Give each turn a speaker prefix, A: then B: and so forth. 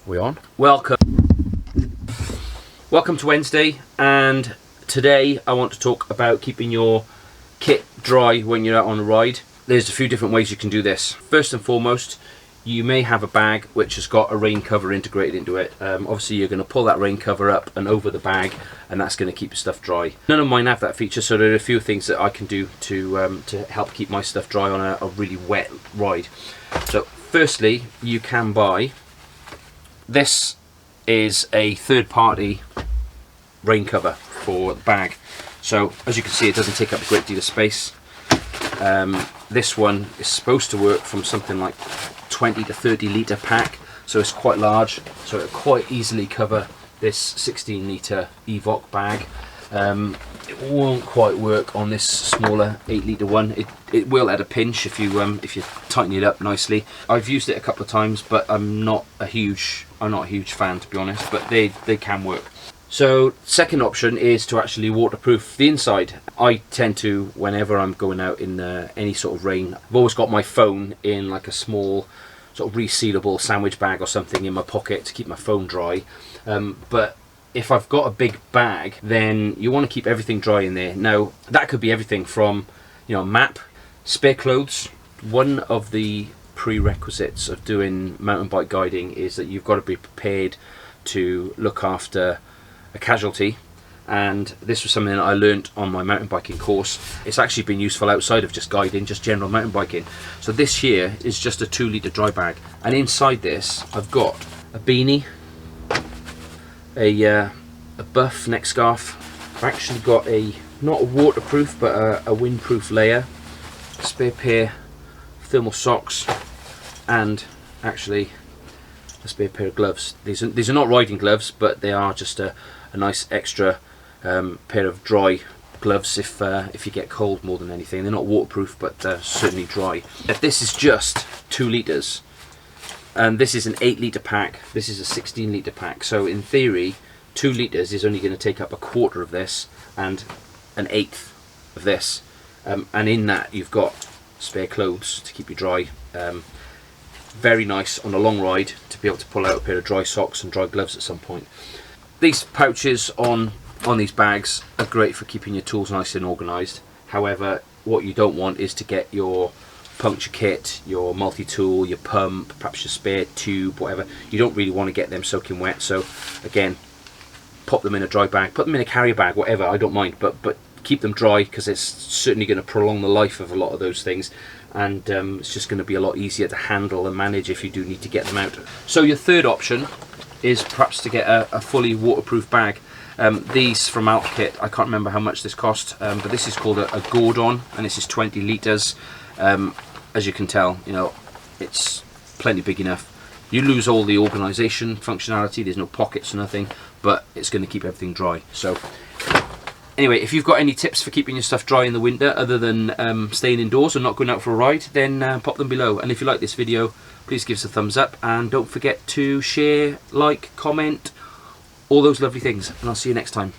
A: We on? Welcome to Wednesday, and today I want to talk about keeping your kit dry when you're out on a ride. There's a few different ways you can do this. First and foremost, you may have a bag which has got a rain cover integrated into it. Obviously you're going to pull that rain cover up and over the bag, and that's going to keep your stuff dry. None of mine have that feature, so there are a few things that I can do to help keep my stuff dry on a really wet ride. So firstly, you can buy, this is a third-party rain cover for the bag. So as you can see, it doesn't take up a great deal of space. This one is supposed to work from something like 20 to 30 litre pack, so it's quite large, so it'll quite easily cover this 16 litre Evoc bag. It won't quite work on this smaller 8 litre one. It will at a pinch if you tighten it up nicely. I've used it a couple of times, but I'm not a huge fan, to be honest, but they can work. So second option is to actually waterproof the inside. I tend to, whenever I'm going out in any sort of rain, I've always got my phone in like a small sort of resealable sandwich bag or something in my pocket to keep my phone dry. But if I've got a big bag, then you want to keep everything dry in there. Now that could be everything from, you know, map, spare clothes. One of the prerequisites of doing mountain bike guiding is that you've got to be prepared to look after a casualty, and this was something that I learnt on my mountain biking course. It's actually been useful outside of just guiding, just general mountain biking. So this here is just a 2 litre dry bag, and inside this I've got a beanie, a buff neck scarf. I've actually got not a waterproof but a windproof layer, a spare pair of thermal socks, and actually a spare pair of gloves. These are not riding gloves, but they are just a nice extra pair of dry gloves if you get cold more than anything. They're not waterproof, but certainly dry. If this is just 2 litres, and this is an 8 litre pack, this is a 16 litre pack, so in theory 2 litres is only going to take up a quarter of this and an eighth of this, and in that you've got spare clothes to keep you dry. Very nice on a long ride to be able to pull out a pair of dry socks and dry gloves at some point. These pouches on these bags are great for keeping your tools nice and organised. However, what you don't want is to get your puncture kit, your multi-tool, your pump, perhaps your spare tube, whatever. You don't really want to get them soaking wet. So again, pop them in a dry bag, put them in a carrier bag, whatever, I don't mind, but keep them dry, because it's certainly going to prolong the life of a lot of those things, and it's just going to be a lot easier to handle and manage if you do need to get them out. So your third option is perhaps to get a fully waterproof bag. These from Kit, I can't remember how much this cost, but this is called a Gordon, and this is 20 litres. As you can tell, you know, it's plenty big enough. You lose all the organisation functionality, there's no pockets or nothing, but it's going to keep everything dry. So anyway, if you've got any tips for keeping your stuff dry in the winter other than staying indoors and not going out for a ride, then pop them below. And if you like this video, please give us a thumbs up, and don't forget to share, like, comment, all those lovely things, and I'll see you next time.